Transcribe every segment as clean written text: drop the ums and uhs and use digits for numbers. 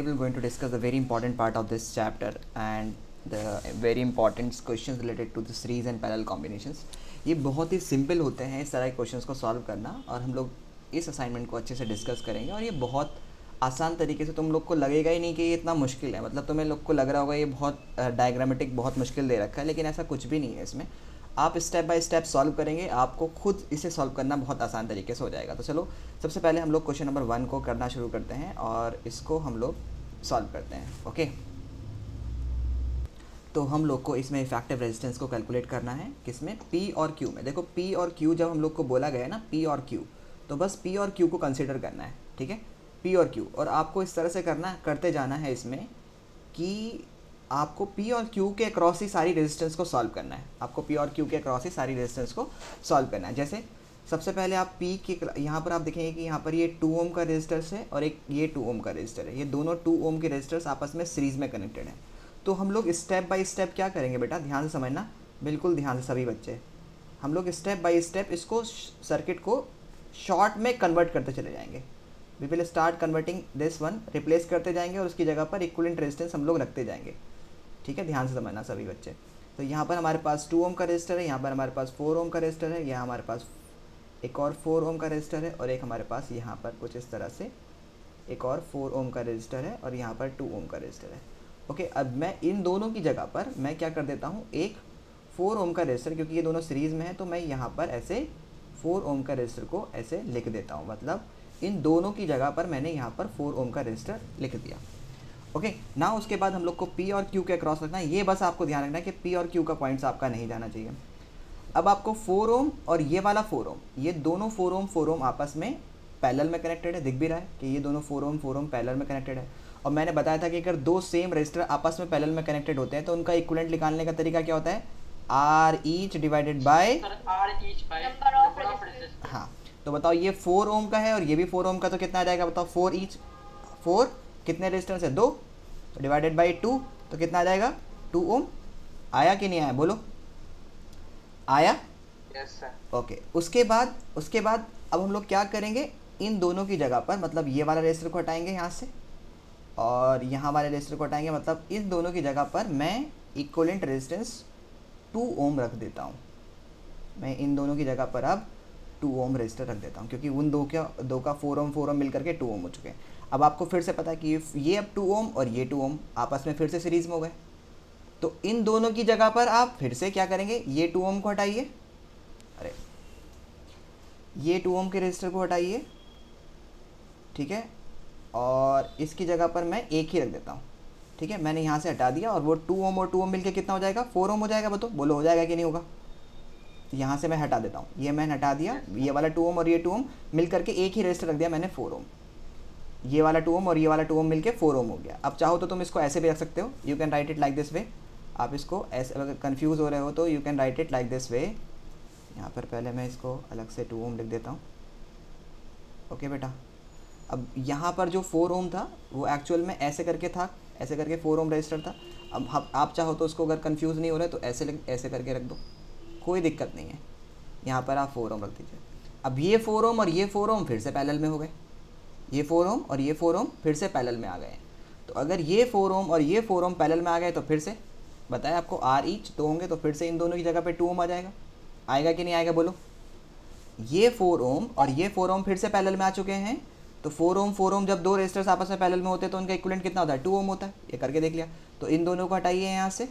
We will going to discuss the very important part of this chapter and the very important questions related to the series and parallel combinations. ये बहुत ही simple होते हैं इस तरह के questions को solve करना, और हम लोग इस असाइनमेंट को अच्छे से डिस्कस करेंगे। और ये बहुत आसान तरीके से, तुम लोग को लगेगा ही नहीं कि ये इतना मुश्किल है। मतलब तुम्हें लोग को लग रहा होगा ये बहुत डायग्रामेटिक बहुत मुश्किल दे रखा है, लेकिन ऐसा कुछ भी नहीं है इसमें। आप स्टेप बाय स्टेप सॉल्व करेंगे, आपको खुद इसे सॉल्व करना बहुत आसान तरीके से हो जाएगा। तो चलो सबसे पहले हम लोग क्वेश्चन नंबर 1 को करना शुरू करते हैं और इसको हम लोग सॉल्व करते हैं। ओके, तो हम लोग को इसमें इफेक्टिव रेजिस्टेंस को कैलकुलेट करना है। किसमें? पी और क्यू में। देखो पी और क्यू जब हम लोग को बोला गया है ना, पी और क्यू, तो बस पी और क्यू को कंसिडर करना है। ठीक है, पी और क्यू। और आपको इस तरह से करते जाना है इसमें कि आपको पी और क्यू के अक्रॉस ही सारी रेजिस्टेंस को सॉल्व करना है। आपको पी और क्यू के अक्रॉस ही सारी रेजिस्टेंस को सॉल्व करना है। जैसे सबसे पहले आप पी के यहाँ पर आप देखेंगे कि यहाँ पर ये 2 ओम का रेजिस्टर्स है और एक ये 2 ओम का रेजिस्टर है। ये दोनों 2 ओम के रेजिस्टर्स आपस में सीरीज़ में कनेक्टेड हैं। तो हम लोग स्टेप बाय स्टेप क्या करेंगे बेटा, ध्यान से समझना, बिल्कुल ध्यान से सभी बच्चे। हम लोग स्टेप बाय स्टेप इसको सर्किट को शॉर्ट में कन्वर्ट करते चले जाएंगे। We will start converting this one, replace करते जाएंगे और उसकी जगह पर इक्विवेलेंट रेजिस्टेंस हम लोग रखते जाएंगे। ठीक है, ध्यान से समझना सभी बच्चे। तो यहाँ पर हमारे पास 2 ओम का रेजिस्टर है, यहाँ पर हमारे पास 4 ओम का रेजिस्टर है, यहाँ हमारे पास एक और 4 ओम का रेजिस्टर है, और एक हमारे पास यहाँ पर कुछ इस तरह से एक और 4 ओम का रेजिस्टर है, और यहाँ पर 2 ओम का रेजिस्टर है। ओके, अब मैं इन दोनों की जगह पर मैं क्या कर देता हूँ, एक 4 ओम का रेजिस्टर, क्योंकि ये दोनों सीरीज़ में है तो मैं यहाँ पर ऐसे 4 ओम का रेजिस्टर को ऐसे लिख देता हूँ। मतलब इन दोनों की जगह पर मैंने यहाँ पर 4 ओम का रेजिस्टर लिख दिया। ओके ना, उसके बाद हम लोग को पी और क्यू के क्रॉस रखना है। ये बस आपको ध्यान रखना है कि पी और क्यू का पॉइंट्स आपका नहीं जाना चाहिए। अब आपको 4 ओम और ये वाला 4 ओम, ये दोनों 4 ओम आपस में पैरेलल में कनेक्टेड है। दिख भी रहा है कि ये दोनों 4 ओम पैरेलल में कनेक्टेड है। और मैंने बताया था कि अगर दो सेम रेजिस्टर आपस में पैरेलल में कनेक्टेड होते हैं तो उनका इक्विवेलेंट निकालने का तरीका क्या होता है, आर ईच डिवाइडेड बाय। हाँ, तो बताओ ये 4 ओम का है और ये भी 4 ओम का, तो कितना आ जाएगा बताओ, 4 ईच। 4 कितने रेजिस्टेंस है, 2, तो डिवाइडेड बाई 2, तो कितना आ जाएगा, 2 ओम। आया कि नहीं आया, बोलो आया? Yes sir. ओके, उसके बाद अब हम लोग क्या करेंगे, इन दोनों की जगह पर, मतलब ये वाला रेजिस्टर को हटाएंगे यहाँ से और यहाँ वाले रेजिस्टर को हटाएंगे, मतलब इन दोनों की जगह पर मैं इक्विवेलेंट रेजिस्टेंस 2 ओम रख देता हूँ। मैं इन दोनों की जगह पर अब 2 ओम रेजिस्टर रख देता हूँ, क्योंकि उन दो का 4 ओम मिल करके 2 ओम हो चुके हैं। अब आपको फिर से पता है कि ये अब 2 ओम और ये 2 ओम आपस में फिर से सीरीज़ में हो गए। तो इन दोनों की जगह पर आप फिर से क्या करेंगे, ये 2 ओम को हटाइए, अरे ये 2 ओम के रेजिस्टर को हटाइए, ठीक है, और इसकी जगह पर मैं एक ही रख देता हूँ। ठीक है, मैंने यहाँ से हटा दिया और वो 2 ओम और 2 ओम मिलके कितना हो जाएगा, 4 ओम हो जाएगा। बोलो हो जाएगा कि नहीं होगा? यहाँ से मैं हटा देता हूँ, ये मैंने हटा दिया, ये वाला 2 ओम और ये 2 ओम मिल करके एक ही रेजिस्टर रख दिया मैंने, 4 ओम। ये वाला 2 ओम और ये वाला 2 ओम मिलके 4 ओम हो गया। अब चाहो तो तुम इसको ऐसे भी रख सकते हो, you can write it like this way. आप इसको ऐसे, अगर कन्फ्यूज़ हो रहे हो तो you can write it like this way. यहाँ पर पहले मैं इसको अलग से 2 ओम लिख देता हूँ। ओके बेटा, अब यहाँ पर जो 4 ओम था वो एक्चुअल में ऐसे करके था, ऐसे करके 4 ओम रजिस्टर था। अब आप चाहो तो उसको अगर कंफ्यूज नहीं हो रहा है तो ऐसे करके रख दो, कोई दिक्कत नहीं है। यहाँ पर आप 4 ओम रख दीजिए। अब ये 4 ओम और ये 4 ओम फिर से पैरेलल में हो गए, ये 4 ओम और ये 4 ओम फिर से पैरेलल में आ गए। तो अगर ये 4 ओम और ये 4 ओम पैरेलल में आ गए तो फिर से बताया आपको आर ईच 2 होंगे, तो फिर से इन दोनों की जगह पे 2 ओम आ जाएगा। आएगा कि नहीं आएगा, बोलो? ये 4 ओम और ये 4 ओम फिर से पैरेलल में आ चुके हैं। तो 4 ओम जब दो रेजिस्टर्स आपस में पैरेलल में होते हैं तो उनका इक्विवेलेंट कितना होता है, 2 ओम होता है। ये करके देख लिया। तो इन दोनों को हटाइए यहाँ से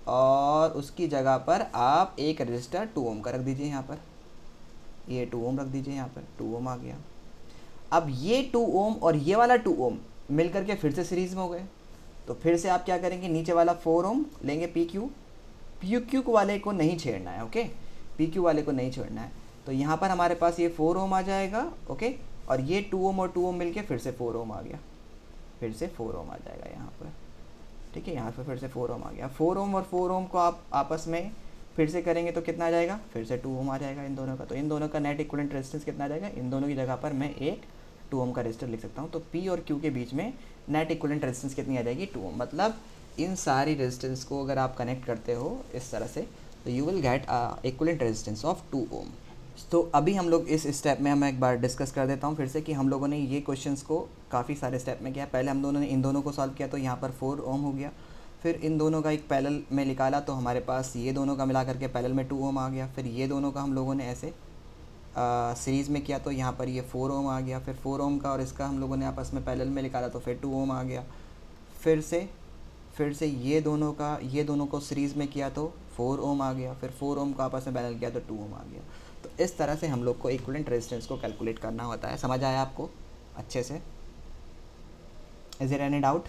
और उसकी जगह पर आप एक रेजिस्टर 2 ओम का रख दीजिए यहाँ पर। ये 2 ओम रख दीजिए यहाँ पर, 2 ओम आ गया। अब ये 2 ओम और ये वाला 2 ओम मिल करके फिर से सीरीज़ में हो गए। तो फिर से आप क्या करेंगे, नीचे वाला 4 ओम लेंगे, पी क्यू वाले को नहीं छेड़ना है। ओके, पी क्यू वाले को नहीं छेड़ना है। तो यहाँ पर हमारे पास ये 4 ओम आ जाएगा। ओके, और ये 2 ओम और 2 ओम मिलके फिर से 4 ओम आ गया, फिर से 4 ओम आ जाएगा यहाँ पर। ठीक है, यहाँ पर फिर से 4 ओम आ गया। 4 ओम और 4 ओम को आप आपस में फिर से करेंगे तो कितना आ जाएगा, फिर से 2 ओम आ जाएगा इन दोनों का। तो इन दोनों का नेट इक्विवेलेंट रेजिस्टेंस कितना आ जाएगा, इन दोनों की जगह पर मैं एक 2 ओम का रेजिस्टर लिख सकता हूँ। तो पी और क्यू के बीच में नेट इक्विवेलेंट रेजिस्टेंस कितनी आ जाएगी, 2 ओम। मतलब इन सारी रेजिस्टेंस को अगर आप कनेक्ट करते हो इस तरह से तो you will gate equivalent resistance of 2 ओम। तो अभी हम लोग इस स्टेप में मैं एक बार डिस्कस कर देता हूँ फिर से कि हम लोगों ने ये क्वेश्चंस को काफ़ी सारे स्टेप में किया। पहले हम दोनों ने इन दोनों को सॉल्व किया तो यहाँ पर 4 ओम हो गया। फिर इन दोनों का एक पैरेलल में निकाला तो हमारे पास ये दोनों का मिला करके पैरेलल में 2 ओम आ गया। फिर ये दोनों का हम लोगों ने ऐसे सीरीज़ में किया तो यहाँ पर ये 4 ओम आ गया। फिर 4 ओम का और इसका हम लोगों ने आपस में पैरेलल में निकाला तो फिर 2 ओम आ गया। फिर से ये दोनों को सीरीज़ में किया तो 4 ओम आ गया। फिर 4 ओम का आपस में पैरेलल किया तो 2 ओम आ गया। तो इस तरह से हम लोग को इक्विवेलेंट रेजिस्टेंस को कैलकुलेट करना होता है। समझ आया आपको अच्छे से? Is there any doubt?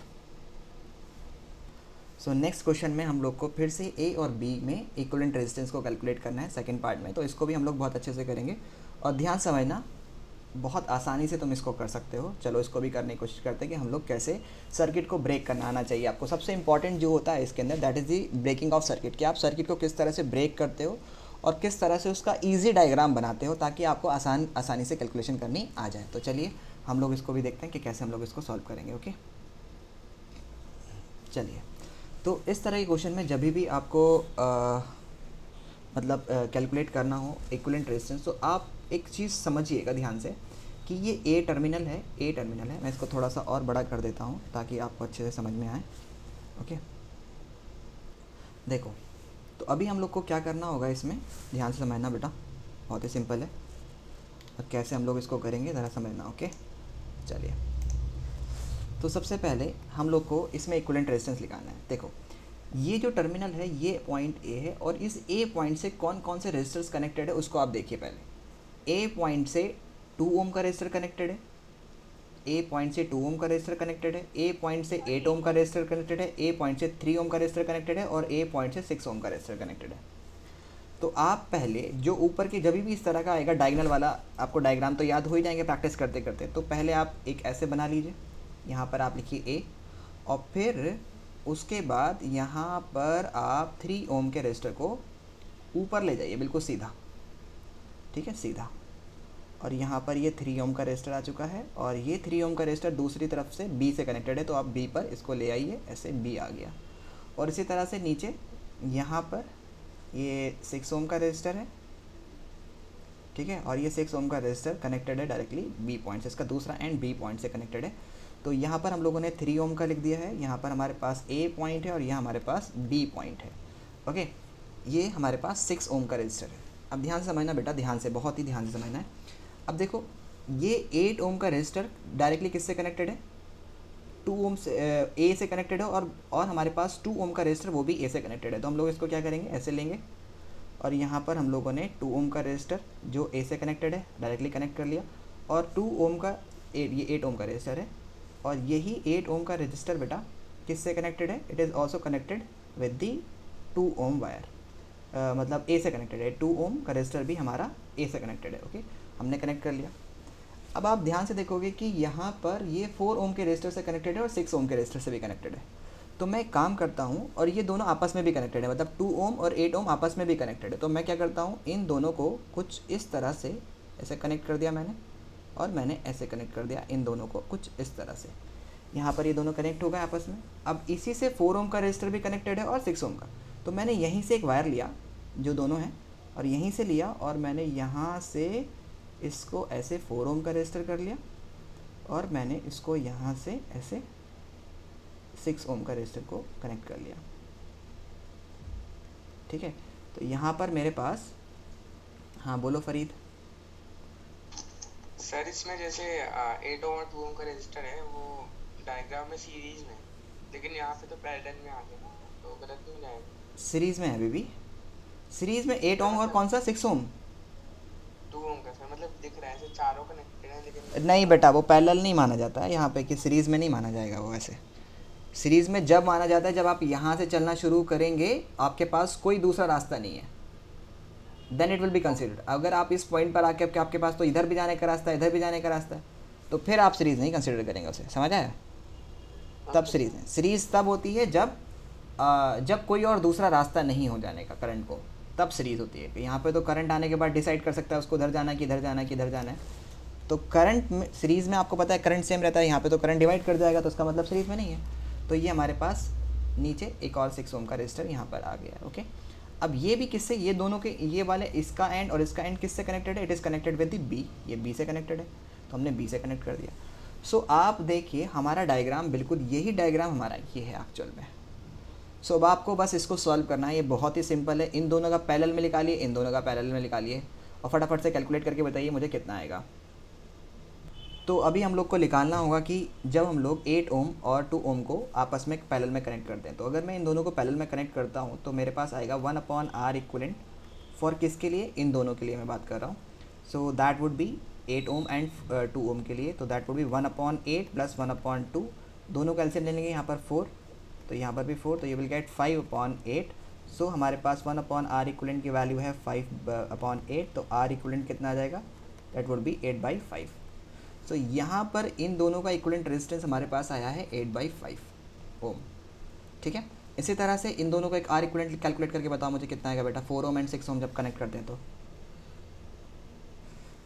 So next question में हम लोग को फिर से ए और बी में इक्विवेलेंट रेजिस्टेंस को कैलकुलेट करना है सेकंड पार्ट में। तो इसको भी हम लोग बहुत अच्छे से करेंगे और ध्यान समझना, बहुत आसानी से तुम इसको कर सकते हो। चलो इसको भी करने की कोशिश करते हैं कि हम लोग कैसे सर्किट को ब्रेक करना आना चाहिए आपको। सबसे इंपॉर्टेंट जो होता है इसके अंदर that is the breaking of circuit, कि आप सर्किट को किस तरह से ब्रेक करते हो और किस तरह से उसका ईजी डायग्राम बनाते हो ताकि आपको आसानी से कैलकुलेशन करनी आ जाए। तो चलिए हम लोग इसको भी देखते हैं कि कैसे हम लोग इसको सॉल्व करेंगे। ओके चलिए, तो इस तरह के क्वेश्चन में जब भी आपको मतलब कैलकुलेट करना हो इक्विवेलेंट रेजिस्टेंस, तो आप एक चीज़ समझिएगा ध्यान से कि ये ए टर्मिनल है। मैं इसको थोड़ा सा और बड़ा कर देता हूँ ताकि आपको अच्छे से समझ में आए। ओके देखो, तो अभी हम लोग को क्या करना होगा, इसमें ध्यान से समझना बेटा, बहुत ही सिंपल है। और कैसे हम लोग इसको करेंगे ज़रा समझना। ओके चलिए, तो सबसे पहले हम लोग को इसमें इक्विवेलेंट रेजिस्टेंस निकालना है। देखो ये जो टर्मिनल है ये पॉइंट ए है और इस ए पॉइंट से कौन कौन से रेजिस्टर्स कनेक्टेड है उसको आप देखिए। पहले ए पॉइंट से 2 ओम का रेजिस्टर कनेक्टेड है, ए पॉइंट से 2 ओम का रेजिस्टर कनेक्टेड है, ए पॉइंट से 8 ओम का रेजिस्टर कनेक्टेड है, ए पॉइंट से 3 ओम का रेजिस्टर कनेक्टेड है और ए पॉइंट से 6 ओम का रेजिस्टर कनेक्टेड है। तो आप पहले जो ऊपर की जब भी इस तरह का आएगा डायगोनल वाला, आपको डायग्राम तो याद हो ही जाएंगे प्रैक्टिस करते करते। तो पहले आप एक ऐसे बना लीजिए, यहाँ पर आप लिखिए ए और फिर उसके बाद यहाँ पर आप 3 ओम के रेजिस्टर को ऊपर ले जाइए बिल्कुल सीधा, ठीक है सीधा। और यहाँ पर ये 3 ओम का रेजिस्टर आ चुका है और ये 3 ओम का रेजिस्टर दूसरी तरफ से बी से कनेक्टेड है, तो आप बी पर इसको ले आइए, ऐसे बी आ गया। और इसी तरह से नीचे यहाँ पर ये 6 ओम का रेजिस्टर है, ठीक है, और ये 6 ओम का रेजिस्टर कनेक्टेड है डायरेक्टली बी पॉइंट से, इसका दूसरा एंड बी पॉइंट से कनेक्टेड है। तो यहाँ पर हम लोगों ने 3 ओम का लिख दिया है, यहाँ पर हमारे पास ए पॉइंट है और यहाँ हमारे पास बी पॉइंट है। ओके, ये हमारे पास 6 ओम का रेजिस्टर है। अब ध्यान से समझना बेटा, ध्यान से, बहुत ही ध्यान से समझना है। अब देखो ये 8 ओम का रेजिस्टर डायरेक्टली किससे कनेक्टेड है, 2 ओम से ए से कनेक्टेड है और हमारे पास 2 ओम का रेजिस्टर वो भी ए से कनेक्टेड है। तो हम लोग इसको क्या करेंगे, ऐसे लेंगे और यहाँ पर हम लोगों ने 2 ओम का रेजिस्टर जो ए से कनेक्टेड है डायरेक्टली कनेक्ट कर लिया और 2 ओम का ये 8 ओम का रेजिस्टर है और यही 8 ओम का रेजिस्टर बेटा किससे कनेक्टेड है, it is also connected with the 2 ohm wire, मतलब ए से कनेक्टेड है। 2 ओम का रेजिस्टर भी हमारा ए से कनेक्टेड है। ओके, हमने कनेक्ट कर लिया। अब आप ध्यान से देखोगे कि यहाँ पर ये 4 ओम के रेजिस्टर से कनेक्टेड है और 6 ओम के रेजिस्टर से भी कनेक्टेड है। तो मैं एक काम करता हूँ, और ये दोनों आपस में भी कनेक्टेड है, मतलब 2 ओम और 8 ओम आपस में भी कनेक्टेड है। तो मैं क्या करता हूँ, इन दोनों को कुछ इस तरह से ऐसे कनेक्ट कर दिया मैंने और मैंने ऐसे कनेक्ट कर दिया इन दोनों को कुछ इस तरह से। यहाँ पर ये दोनों कनेक्ट हो गए आपस में। अब इसी से 4 ओम का रेजिस्टर भी कनेक्टेड है और 6 ओम का। तो मैंने यहीं से एक वायर लिया जो दोनों हैं और यहीं से लिया और मैंने यहाँ से इसको ऐसे 4 ओम का रेजिस्टर कर लिया और मैंने इसको यहाँ से ऐसे 6 ओम का रेजिस्टर को कनेक्ट कर लिया, ठीक है। तो यहाँ पर मेरे पास, हाँ बोलो फरीद। सर इसमें जैसे 8 ओम और 2 ओम का रेजिस्टर है वो डायग्राम में सीरीज में, लेकिन यहाँ पे तो पैरेलल में आ गया, तो गलत नहीं हो जाएगा? सीरीज में है अभी भी, सीरीज में 8 ओम और कौन सा 6 ओम, 2 ओम का सर, मतलब दिख रहा है ऐसे चारों कनेक्टेड है लेकिन नहीं बेटा वो पैरेलल नहीं माना जाता है यहाँ पे, कि सीरीज़ में नहीं माना जाएगा वो। ऐसे सीरीज़ में जब माना जाता है जब आप यहाँ से चलना शुरू करेंगे, आपके पास कोई दूसरा रास्ता नहीं है, then it will be considered. अगर आप इस पॉइंट पर आके आपके पास तो इधर भी जाने का रास्ता है, इधर भी जाने का रास्ता है, तो फिर आप सीरीज़ नहीं कंसिडर करेंगे उसे, समझ आया? तब सीरीज़ है। सीरीज़ तब होती है जब कोई और दूसरा रास्ता नहीं हो जाने का करंट को, तब सीरीज़ होती है। यहाँ पे तो करंट आने के बाद डिसाइड कर सकता है उसको उधर जाना है कि इधर जाना है कि इधर जाना है। तो करंट में सीरीज़ में आपको पता है करंट सेम रहता है, यहाँ पे तो करंट डिवाइड कर जाएगा, तो उसका मतलब सीरीज़ में नहीं है। तो ये हमारे पास नीचे एक और 6 ओम का रेजिस्टर यहाँ पर आ गया है। ओके, अब ये भी किससे, ये दोनों के, ये वाले इसका एंड और इसका एंड किससे कनेक्टेड है, it is connected with the B, ये बी से कनेक्टेड है, तो हमने बी से कनेक्ट कर दिया। सो आप देखिए हमारा डायग्राम बिल्कुल यही डायग्राम हमारा ये है एक्चुअल में। सो अब आपको बस इसको सॉल्व करना है, ये बहुत ही सिंपल है। इन दोनों का पैरेलल में निकालिए, इन दोनों का पैरेलल में निकालिए और फटाफट से कैलकुलेट करके बताइए मुझे कितना आएगा। तो अभी हम लोग को निकालना होगा कि जब हम लोग 8 ओम और 2 ओम को आपस में पैरेलल में कनेक्ट करते हैं, तो अगर मैं इन दोनों को पैरेलल में कनेक्ट करता हूँ तो मेरे पास आएगा 1/R इक्वलेंट फॉर किसके लिए, इन दोनों के लिए मैं बात कर रहा हूँ। So that would B 8 ohm and 2 ओम के लिए, तो दैट वुड बी 1/8 प्लस 1/2, दोनों का एलसीएम ले लेंगे, यहाँ पर 4 तो यहाँ पर भी 4, तो ये विल गेट 5/8। सो हमारे पास 1/R इक्वलेंट की वैल्यू है 5/8, तो R इक्वलेंट कितना आ जाएगा, दैट वुड बी 8/5। सो यहाँ पर इन दोनों का इक्वलेंट रेजिस्टेंस हमारे पास आया है 8/5 ओम। ठीक है, इसी तरह से इन दोनों का एक आर इक्वलेंट कैलकुलेट करके बताओ मुझे कितना आएगा बेटा, 4 ओम एंड 6 ओम जब कनेक्ट करते हैं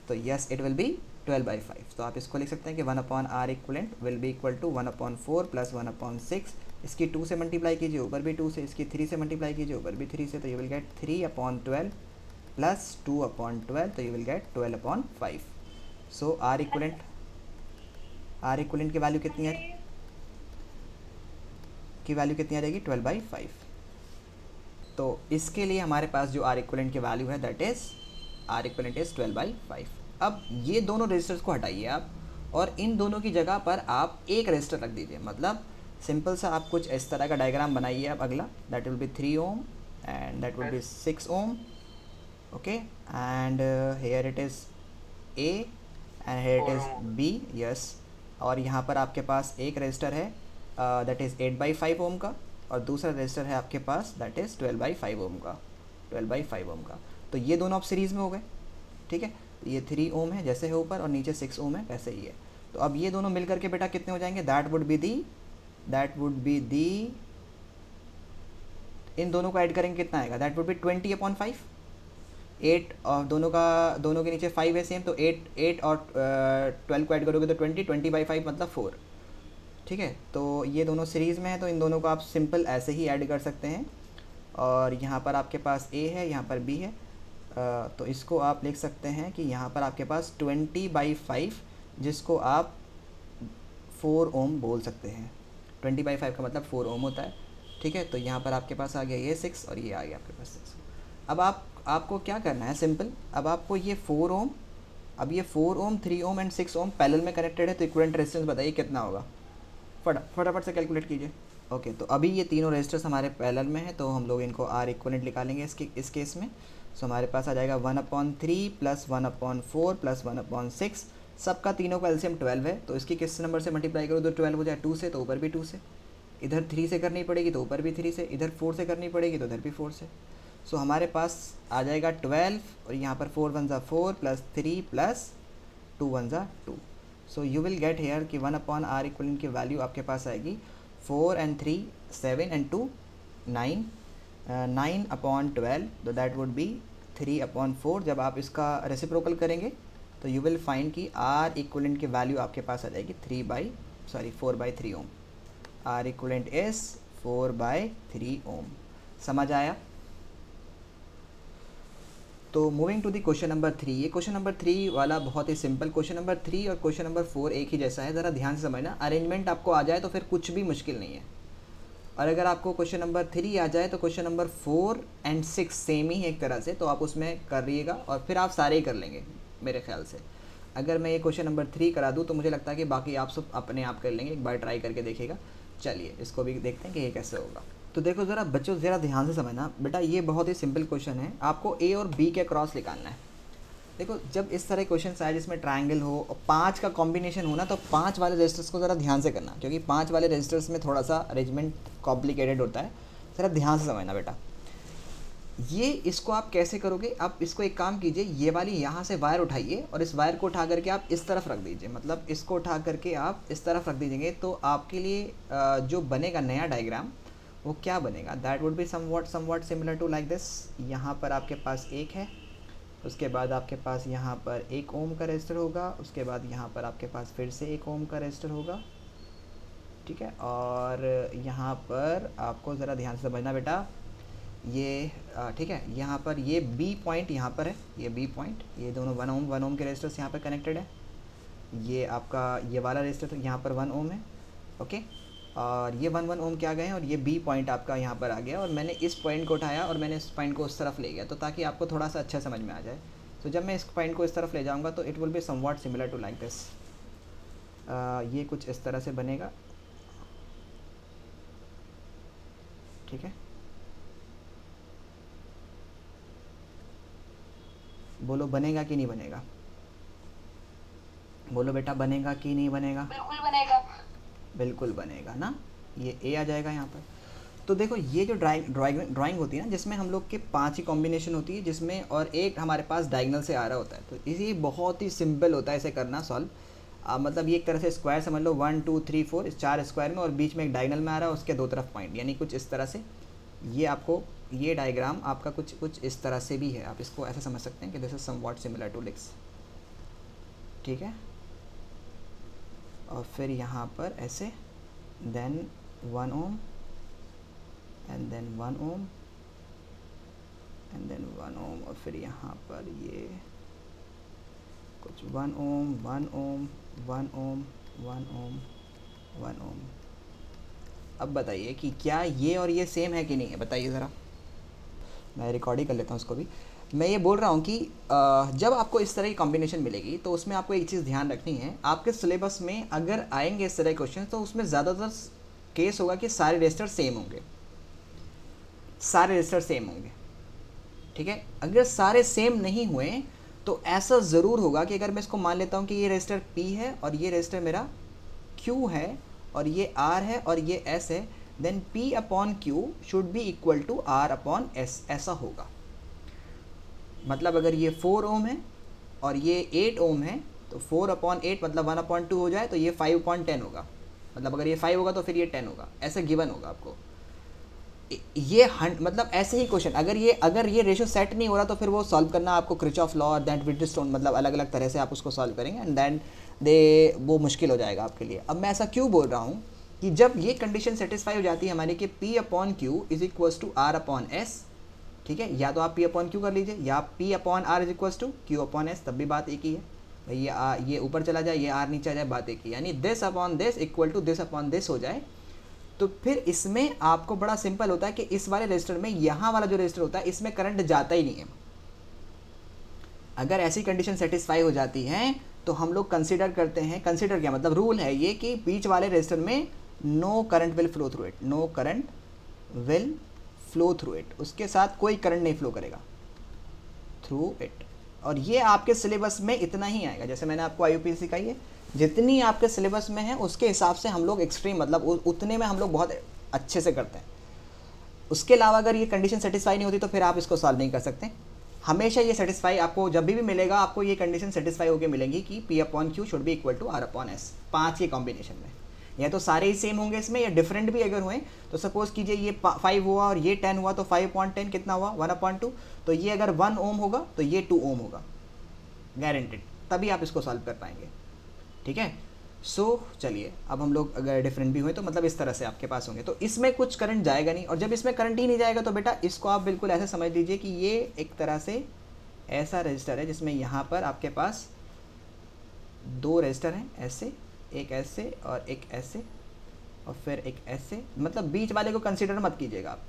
तो यस इट विल बी 12/5। तो आप इसको लिख सकते हैं कि 1/R equivalent will be equal to 1/4 plus 1/6, इसकी 2 से मल्टीप्लाई कीजिए ऊपर भी 2 से, इसकी 3 से मल्टीप्लाई कीजिए ऊपर भी 3 से, तो यू विल गेट 3/12 प्लस 2/12, तो you will get 12/5। So R equivalent की वैल्यू कितनी है, की वैल्यू कितनी आ जाएगी 12/5। तो इसके लिए हमारे पास जो आर इक्वलेंट की वैल्यू है that is R equivalent is 12/5। अब ये दोनों रजिस्टर्स को हटाइए आप और इन दोनों की जगह पर आप एक रजिस्टर रख दीजिए, मतलब सिंपल सा आप कुछ इस तरह का डायग्राम बनाइए। आप अगला that will be 3 ohm and that will be 6 ohm, okay, and here it is A and here it is B, yes. और यहाँ पर आपके पास एक रजिस्टर है दैट इज़ 8/5 ओम का, और दूसरा रजिस्टर है आपके पास दैट इज़ 12/5 ओम का, 12/5 ओम का। तो ये दोनों आप सीरीज़ में हो गए, ठीक है। तो ये 3 ओम है जैसे है ऊपर, और नीचे 6 ओम है वैसे ही है। तो अब ये दोनों मिल करके बेटा कितने हो जाएंगे, दैट वुड बी दी इन दोनों को ऐड करेंगे कितना आएगा, दैट वुड बी 20/5। 8 और दोनों के नीचे 5 है सेम, तो 8 और 12 को ऐड करोगे तो 20/5 मतलब 4, ठीक है। तो ये दोनों सीरीज़ में है, तो इन दोनों को आप सिंपल ऐसे ही ऐड कर सकते हैं। और यहाँ पर आपके पास ए है, यहाँ पर बी है, तो इसको आप लिख सकते हैं कि यहाँ पर आपके पास 20/5, जिसको आप 4 ओम बोल सकते हैं। 20/5 का मतलब 4 ओम होता है, ठीक है। तो यहाँ पर आपके पास आ गया ये 6 और ये आ गया आपके पास 6। अब आपको क्या करना है, सिंपल, अब आपको ये 4 ओम, अब ये 4 ओम 3 ओम एंड 6 ओम पैरेलल में कनेक्टेड है, तो इक्विवेलेंट रेजिस्टेंस बताइए कितना होगा, फटाफट से कैलकुलेट कीजिए। ओके, तो अभी ये तीनों रेजिस्टर्स हमारे पैरेलल में है, तो हम लोग इनको आर इक्विवेलेंट निकालेंगे इस केस में। सो हमारे पास आ जाएगा 1/3 प्लस 1/4 प्लस 1/6, सबका तीनों का एलसीएम 12 है, तो इसकी किस नंबर से मल्टीप्लाई करो तो 12 हो जाए, 2 से, तो ऊपर भी 2 से, इधर 3 से करनी पड़ेगी तो ऊपर भी 3 से, इधर 4 से करनी पड़ेगी तो इधर भी 4 से। सो हमारे पास आ जाएगा 12, और यहाँ पर 4 1 ज़ा 4 प्लस 3 प्लस 2 1 ज़ा 2। So you will get here कि 1/R इक्वलेंट की वैल्यू आपके पास आएगी 4 and 3 7 and 2 9, 9/12, तो दैट वुड बी 3/4। जब आप इसका रेसिप्रोकल करेंगे तो यू विल फाइंड कि आर इक्वलेंट की वैल्यू आपके पास आ जाएगी 4/3 ohm. R equivalent is 4/3 ohm. समझ आया? तो moving to the question number 3। ये क्वेश्चन नंबर 3 वाला बहुत ही सिंपल, क्वेश्चन नंबर 3 और क्वेश्चन नंबर 4 एक ही जैसा है, ज़रा ध्यान से समझना। अरेंजमेंट आपको आ जाए तो फिर कुछ भी मुश्किल नहीं है, और अगर आपको क्वेश्चन नंबर 3 आ जाए तो क्वेश्चन नंबर 4 and 6 सेम ही है एक तरह से, तो आप उसमें करिएगा और फिर आप सारे ही कर लेंगे मेरे ख्याल से। अगर मैं ये क्वेश्चन नंबर 3 करा दूँ तो मुझे लगता है कि बाकी आप सब अपने आप कर लेंगे, एक बार ट्राई करके देखिएगा। चलिए इसको भी देखते हैं कि ये कैसे होगा। तो देखो ज़रा बच्चों, ज़रा ध्यान से समझना बेटा, ये बहुत ही सिंपल क्वेश्चन है, आपको ए और बी के क्रॉस निकालना है। देखो जब इस तरह क्वेश्चन आए जिसमें ट्रायंगल हो और 5 का कॉम्बिनेशन हो ना, तो 5 वाले रजिस्टर्स को ज़रा ध्यान से करना, क्योंकि 5 वाले रजिस्टर्स में थोड़ा सा अरेंजमेंट कॉम्प्लिकेटेड होता है, ज़रा ध्यान से समझना बेटा। ये इसको आप कैसे करोगे, आप इसको एक काम कीजिए, ये वाली यहाँ से वायर उठाइए और इस वायर को उठा करके आप इस तरफ रख दीजिए, मतलब इसको उठा करके आप इस तरफ रख दीजिएंगे, तो आपके लिए जो बनेगा नया डायग्राम वो क्या बनेगा, that would be somewhat similar to like this. यहाँ पर आपके पास एक है, उसके बाद आपके पास यहाँ पर 1 ओम का रजिस्टर होगा, उसके बाद यहाँ पर आपके पास फिर से 1 ओम का रजिस्टर होगा, ठीक है। और यहाँ पर आपको ज़रा ध्यान से समझना बेटा, ये ठीक है, यहाँ पर ये बी पॉइंट यहाँ पर है, ये बी पॉइंट, ये दोनों 1 ओम के रेजिस्टर्स यहाँ पर कनेक्टेड है। ये आपका ये वाला रेजिस्टर यहाँ पर 1 ओम है, ओके। और ये 1 ओम के आ गए हैं और ये बी पॉइंट आपका यहाँ पर आ गया और मैंने इस पॉइंट को उठाया और मैंने इस पॉइंट को उस तरफ ले गया, तो ताकि आपको थोड़ा सा अच्छा समझ में आ जाए। तो जब मैं इस पॉइंट को इस तरफ ले जाऊँगा तो it will be somewhat similar to like this. ये कुछ इस तरह से बनेगा, ठीक है। बोलो बनेगा कि नहीं बनेगा, बोलो बेटा बनेगा कि नहीं बनेगा? बिल्कुल बनेगा। बिल्कुल बनेगा ना, ये ए आ जाएगा यहाँ पर। तो देखो ये जो ड्राइंग होती है ना, जिसमें हम लोग के 5 ही कॉम्बिनेशन होती है, जिसमें और एक हमारे पास डायगोनल से आ रहा होता है, तो इसी बहुत ही सिंपल होता है इसे करना सॉल्व। मतलब ये एक तरह से स्क्वायर समझ लो, 1 2 3 4 इस 4 स्क्वायर में, और बीच में एक डायगोनल में आ रहा है, उसके 2 तरफ पॉइंट, यानी कुछ इस तरह से। ये आपको ये डायग्राम आपका कुछ इस तरह से भी है, आप इसको ऐसा समझ सकते हैं कि this is somewhat similar to likes, ठीक है। और फिर यहाँ पर ऐसे, then 1 ohm and then 1 ohm and then 1 ohm, और फिर यहाँ पर ये कुछ 1 ओम 1 ओम 1 ओम 1 ओम 1 ओम। अब बताइए कि क्या ये और ये सेम है कि नहीं है, बताइए ज़रा। मैं रिकॉर्ड ही कर लेता हूँ उसको भी। मैं ये बोल रहा हूँ कि जब आपको इस तरह की कॉम्बिनेशन मिलेगी तो उसमें आपको एक चीज़ ध्यान रखनी है, आपके सिलेबस में अगर आएंगे इस तरह के क्वेश्चन तो उसमें ज़्यादातर केस होगा कि सारे रजिस्टर सेम होंगे, सारे रजिस्टर सेम होंगे, ठीक है। अगर सारे सेम नहीं हुए तो ऐसा ज़रूर होगा कि अगर मैं इसको मान लेता हूँ कि ये रजिस्टर P है और ये रजिस्टर मेरा Q है और ये R है और ये S है, then P upon Q should be equal to R upon S, ऐसा होगा। मतलब अगर ये 4 ओम है और ये 8 ओम है तो 4 अपॉन 8 मतलब 1 अपॉन 2 हो जाए, तो ये 5 अपॉन 10 होगा। मतलब अगर ये 5 होगा तो फिर ये 10 होगा, ऐसे गिवन होगा आपको। ये मतलब ऐसे ही क्वेश्चन, अगर ये रेशियो सेट नहीं हो रहा तो फिर वो सॉल्व करना आपको क्रिचॉफ लॉ और दैट विटस्टोन, मतलब अलग अलग तरह से आप उसको सॉल्व करेंगे एंड देन वो मुश्किल हो जाएगा आपके लिए। अब मैं ऐसा क्यों बोल रहा हूँ कि जब ये कंडीशन सेटिस्फाई हो जाती है हमारी कि P upon Q is equals to R upon S, ठीक है, या तो आप P अपॉन क्यू कर लीजिए या P upon R is equals to Q upon S, तब भी बात एक ही है भाई। ये ऊपर चला जाए, ये R नीचे आ जाए, बात एक ही, यानी this upon this equal to this upon this हो जाए, तो फिर इसमें आपको बड़ा सिंपल होता है कि इस वाले रजिस्टर में यहाँ वाला जो रजिस्टर होता है इसमें करंट जाता ही नहीं है। अगर ऐसी कंडीशन सेटिस्फाई हो जाती है तो हम लोग कंसीडर करते हैं, कंसीडर क्या मतलब रूल है ये कि बीच वाले रजिस्टर में no current will flow through it, no current will flow through it, उसके साथ कोई करंट नहीं फ्लो करेगा थ्रू इट। और ये आपके सिलेबस में इतना ही आएगा, जैसे मैंने आपको IUPAC सिखाई है, जितनी आपके सिलेबस में है उसके हिसाब से हम लोग एक्सट्रीम मतलब उतने में हम लोग बहुत अच्छे से करते हैं। उसके अलावा अगर ये कंडीशन सेटिस्फाई नहीं होती तो फिर आप इसको सॉल्व नहीं कर सकते। हमेशा ये सेटिस्फाई आपको जब भी मिलेगा, आपको ये कंडीशन सेटिस्फाई होकर मिलेंगी कि P upon Q should be equal to R upon S, 5 के कॉम्बिनेशन में। या तो सारे ही सेम होंगे इसमें, या डिफरेंट भी अगर हुए, तो सपोज कीजिए ये 5 हुआ और ये 10 हुआ, तो 5/10 कितना हुआ 1/2, तो ये अगर 1 ओम होगा तो ये 2 ओम होगा गारंटेड, तभी आप इसको सॉल्व कर पाएंगे, ठीक है। सो चलिए अब हम लोग अगर डिफरेंट भी हुए तो मतलब इस तरह से आपके पास होंगे, तो इसमें कुछ करंट जाएगा नहीं, और जब इसमें करंट ही नहीं जाएगा तो बेटा इसको आप बिल्कुल ऐसे समझ लीजिए कि ये एक तरह से ऐसा रजिस्टर है जिसमें यहाँ पर आपके पास 2 रजिस्टर हैं, ऐसे एक ऐसे और एक ऐसे और फिर एक ऐसे, मतलब बीच वाले को कंसीडर मत कीजिएगा आप,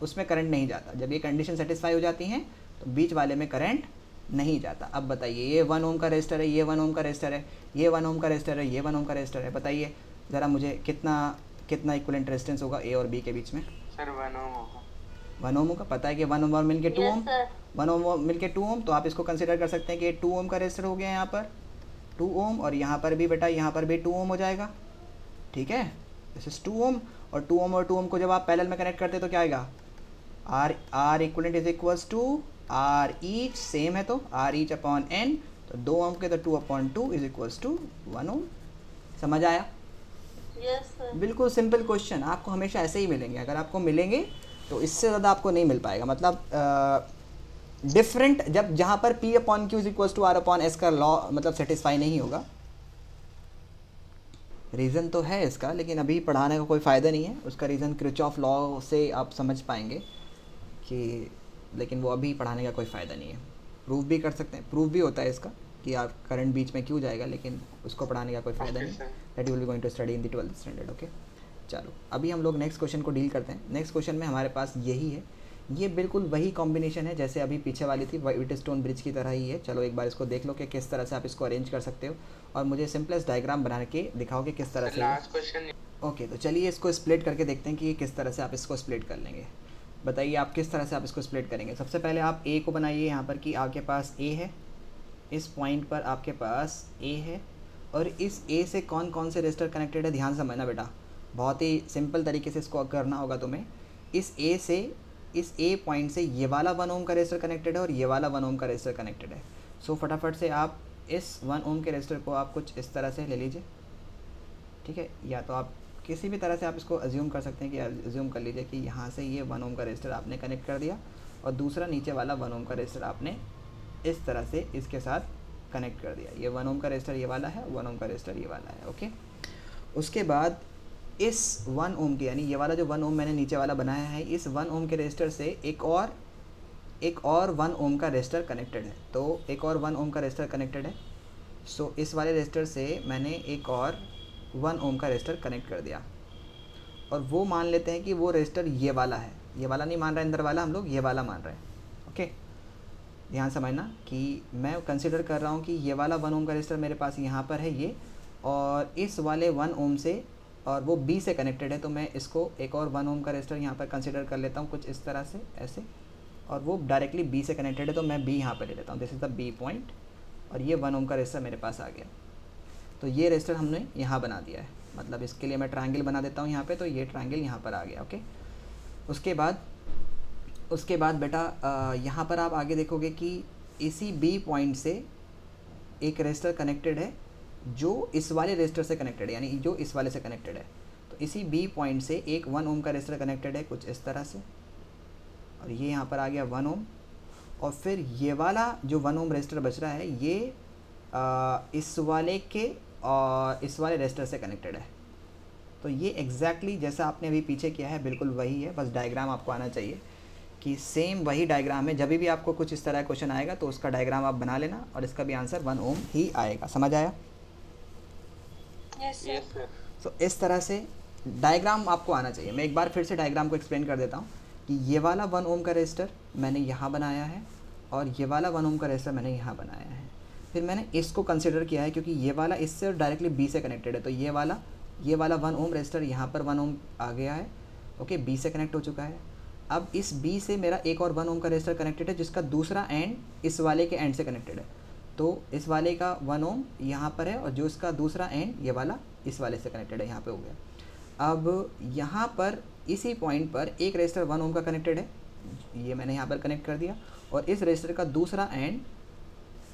उसमें करंट नहीं जाता। जब ये कंडीशन सेटिस्फाई हो जाती हैं तो बीच वाले में करंट नहीं जाता। अब बताइए ये 1 ओम का रजिस्टर है, ये 1 ओम का रजिस्टर है, ये 1 ओम का रजिस्टर है, ये 1 ओम का रजिस्टर है, बताइए ज़रा मुझे कितना इक्विवेलेंट रेजिस्टेंस होगा ए और बी के बीच में? सर 1 ओम होगा। 1 ओम का पता है कि 1 ओम और मिलके 2 ओम, 1 ओम मिलके 2 ओम, तो आप इसको कंसिडर कर सकते हैं कि 2 ओम का रजिस्टर हो गया यहाँ पर 2 ओम, और यहाँ पर भी बेटा यहाँ पर भी 2 ओम हो जाएगा, ठीक है। दिस इज 2 ओम, और 2 ओम और 2 ओम को जब आप पैरेलल में कनेक्ट करते हैं तो क्या आएगा, R equivalent is equals to R each, same है तो आर ईच अपॉन एन, तो 2 ओम के तो 2/2 इज इक्वल्स टू 1 ओम। समझ आया? Yes sir. बिल्कुल सिंपल क्वेश्चन, आपको हमेशा ऐसे ही मिलेंगे, अगर आपको मिलेंगे तो इससे ज़्यादा आपको नहीं मिल पाएगा। मतलब डिफरेंट जब जहाँ पर P upon Q is equals to R upon S का लॉ मतलब सेटिस्फाई नहीं होगा। रीज़न तो है इसका, लेकिन अभी पढ़ाने का कोई फ़ायदा नहीं है, उसका रीज़न किरचॉफ लॉ से आप समझ पाएंगे कि लेकिन वो अभी पढ़ाने का कोई फ़ायदा नहीं है। प्रूफ भी कर सकते हैं, प्रूफ भी होता है इसका कि आप करंट बीच में क्यों जाएगा, लेकिन उसको पढ़ाने का कोई फ़ायदा ओके नहीं। Sir. That you will be going to study in the 12th standard. Okay, चलो अभी हम लोग नेक्स्ट क्वेश्चन को डील करते हैं। नेक्स्ट क्वेश्चन में हमारे पास यही है, ये बिल्कुल वही कॉम्बिनेशन है जैसे अभी पीछे वाली थी, व्हीटस्टोन ब्रिज की तरह ही है। चलो एक बार इसको देख लो कि किस तरह से आप इसको अरेंज कर सकते हो, और मुझे सिंपलेस्ट डायग्राम बना के दिखाओ कि किस तरह से। Last question. ओके, तो चलिए इसको स्प्लिट करके देखते हैं कि ये किस तरह से आप इसको स्प्लिट कर लेंगे। बताइए आप किस तरह से आप इसको स्प्लिट करेंगे। सबसे पहले आप ए को बनाइए यहाँ पर कि आपके पास ए है, इस पॉइंट पर आपके पास ए है, और इस ए से कौन कौन से रेजिस्टर कनेक्टेड है ध्यान समझना बेटा, बहुत ही सिंपल तरीके से इसको करना होगा तुम्हें। इस ए से, इस ए पॉइंट से ये वाला 1 ओम का रेजिस्टर कनेक्टेड है और ये वाला 1 ओम का रेजिस्टर कनेक्टेड है। सो फटाफट से आप इस 1 ओम के रेजिस्टर को आप कुछ इस तरह से ले लीजिए, ठीक है। या तो आप किसी भी तरह से आप इसको अज्यूम कर सकते हैं कि अज्यूम कर लीजिए कि यहाँ से ये 1 ओम का रेजिस्टर आपने कनेक्ट कर दिया, और दूसरा नीचे वाला 1 ओम का रेजिस्टर आपने इस तरह से इसके साथ कनेक्ट कर दिया। ये 1 ओम का रेजिस्टर ये वाला है, 1 ओम का रेजिस्टर ये वाला है। ओके, उसके बाद इस 1 ओम के, यानी ये वाला जो 1 ओम मैंने नीचे वाला बनाया है, इस 1 ओम के रेजिस्टर से एक और 1 ओम का रेजिस्टर कनेक्टेड है। तो एक और 1 ओम का रेजिस्टर कनेक्टेड है। सो इस वाले रेजिस्टर से मैंने एक और 1 ओम का रेजिस्टर कनेक्ट कर दिया, और वो मान लेते हैं कि वो रेजिस्टर ये वाला है। ये वाला नहीं मान रहे अंदर वाला, हम लोग ये वाला मान रहे हैं। ओके, ध्यान समझना कि मैं कंसिडर कर रहा हूँ कि ये वाला 1 ओम का रेजिस्टर मेरे पास यहाँ पर है ये, और इस वाले 1 ओम से, और वो बी से कनेक्टेड है, तो मैं इसको एक और 1 ओम का रेजिस्टर यहाँ पर कंसिडर कर लेता हूँ कुछ इस तरह से ऐसे, और वो डायरेक्टली बी से कनेक्टेड है, तो मैं बी यहाँ पर ले लेता हूँ। This is the B point, और ये 1 ओम का रेजिस्टर मेरे पास आ गया। तो ये रेजिस्टर हमने यहाँ बना दिया है, मतलब इसके लिए मैं ट्रायंगल बना देता हूँ यहाँ पे, तो ये ट्रायंगल यहाँ पर आ गया। ओके, उसके बाद बेटा यहाँ पर आप आगे देखोगे कि इसी बी पॉइंट से एक रेजिस्टर कनेक्टेड है जो इस वाले रेजिस्टर से कनेक्टेड है, यानी जो इस वाले से कनेक्टेड है। तो इसी बी पॉइंट से एक 1 ओम का रेजिस्टर कनेक्टेड है कुछ इस तरह से, और ये यहाँ पर आ गया 1 ओम। और फिर ये वाला जो 1 ओम रेजिस्टर बच रहा है, ये इस वाले के और इस वाले रेजिस्टर से कनेक्टेड है। तो ये एग्जैक्टली जैसा आपने अभी पीछे किया है बिल्कुल वही है, बस डायग्राम आपको आना चाहिए कि सेम वही डायग्राम है। जब भी आपको कुछ इस तरह क्वेश्चन आएगा तो उसका डायग्राम आप बना लेना, और इसका भी आंसर 1 ओम ही आएगा। समझ आया? Yes yes sir. सर। सो इस तरह से डायग्राम आपको आना चाहिए। मैं एक बार फिर से डायग्राम को एक्सप्लेन कर देता हूँ कि ये वाला 1 ओम का रेजिस्टर मैंने यहाँ बनाया है, और ये वाला 1 ओम का रेजिस्टर मैंने यहाँ बनाया है। फिर मैंने इसको कंसिडर किया है क्योंकि ये वाला इससे डायरेक्टली बी से कनेक्टेड है, तो ये वाला 1 ओम रेजिस्टर यहाँ पर 1 ओम आ गया है। ओके, बी से कनेक्ट हो चुका है। अब इस बी से मेरा एक और 1 ओम का रेजिस्टर कनेक्टेड है जिसका दूसरा एंड इस वाले के एंड से कनेक्टेड है। तो इस वाले का 1 ओम यहाँ पर है, और जो इसका दूसरा एंड ये वाला इस वाले से कनेक्टेड है, यहाँ पे हो गया। अब यहाँ पर इसी पॉइंट पर एक रेजिस्टर 1 ओम का कनेक्टेड है, ये मैंने यहाँ पर कनेक्ट कर दिया, और इस रेजिस्टर का दूसरा एंड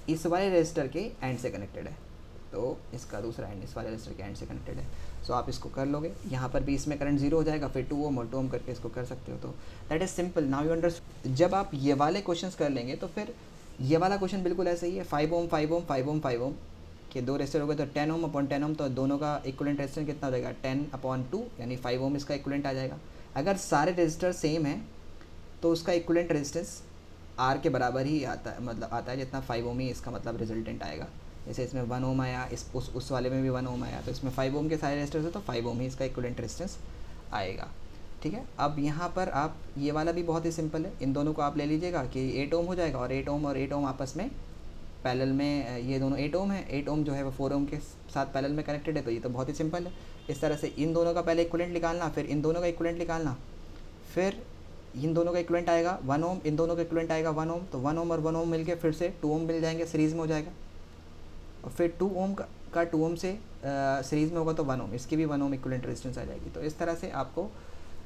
इस वाले रेजिस्टर के एंड से कनेक्टेड है, तो इसका दूसरा एंड इस वाले रेजिस्टर के एंड से कनेक्टेड है। सो आप इसको कर लोगे, यहाँ पर भी इसमें करंट 0 हो जाएगा, फिर 2 ओम और 2 ओम करके इसको कर सकते हो। तो that is simple. Now you understand. जब आप ये वाले क्वेश्चंस कर लेंगे तो फिर ये वाला क्वेश्चन बिल्कुल ऐसा ही है। 5 ओम 5 ओम 5 ओम 5 ओम के 2 रेजिस्टर हो गए, तो 10 ओम अपॉन 10 ओम, तो दोनों का इक्विवेलेंट रेजिस्टेंस कितना हो जाएगा? 10/2, यानी 5 ओम इसका इक्विवेलेंट आ जाएगा। अगर सारे रेजिस्टर सेम हैं तो उसका इक्विवेलेंट रेजिस्टेंस आर के बराबर ही आता है, मतलब आता है जितना 5 ओम ही इसका मतलब रिजल्टेंट आएगा। जैसे इसमें 1 ओम आया, उस वाले में भी 1 ओम आया, तो इसमें 5 ओम के सारे रेजिस्टर्स है तो 5 ओम ही इसका इक्विवेलेंट रेजिस्टेंस आएगा। ठीक है, अब यहाँ पर आप ये वाला भी बहुत ही सिंपल है, इन दोनों को आप ले लीजिएगा कि 8 ओम हो जाएगा, और 8 ओम और 8 ओम आपस में पैरेलल में, ये दोनों 8 ओम है, 8 ओम जो है वो 4 ओम के साथ पैरेलल में कनेक्टेड है। तो ये तो बहुत ही सिंपल है। इस तरह से इन दोनों का पहले इक्विवेलेंट निकालना, फिर इन दोनों का इक्विवेलेंट निकालना, फिर इन दोनों का इक्विवेलेंट आएगा 1 ओम, इन दोनों का इक्विवेलेंट आएगा 1 ओम, तो 1 ओम और 1 ओम मिलके फिर से 2 ओम मिल जाएंगे, सीरीज़ में हो जाएगा। और फिर 2 ओम का 2 ओम से सीरीज़ में होगा तो 1 ओम, इसकी भी 1 ओम इक्विवेलेंट रेजिस्टेंस आ जाएगी। तो इस तरह से आपको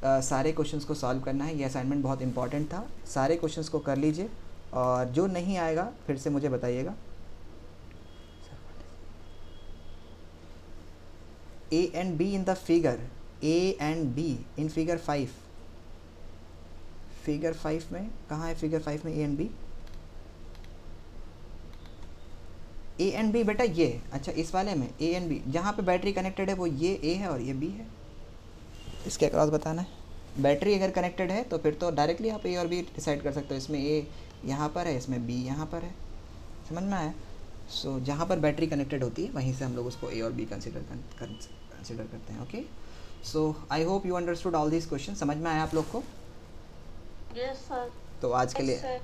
सारे क्वेश्चंस को सॉल्व करना है। ये असाइनमेंट बहुत इंपॉर्टेंट था, सारे क्वेश्चंस को कर लीजिए, और जो नहीं आएगा फिर से मुझे बताइएगा। A and B in the figure, A and B in figure 5, figure 5 में कहाँ है? फिगर 5 में A and B, A and B बेटा ये, अच्छा इस वाले में A and B, जहाँ पे बैटरी कनेक्टेड है वो ये A है और ये B है। इसके अक्रॉस बताना है। बैटरी अगर कनेक्टेड है तो फिर तो डायरेक्टली आप ए और बी डिसाइड कर सकते हो। इसमें ए यहाँ पर है, इसमें बी यहाँ पर है, समझ में आया। सो जहाँ पर बैटरी कनेक्टेड होती है वहीं से हम लोग उसको ए और बी कंसिडर करते हैं। Okay, so I hope you understood all this question. समझ में आया आप लोग को? Yes sir. तो आज के लिए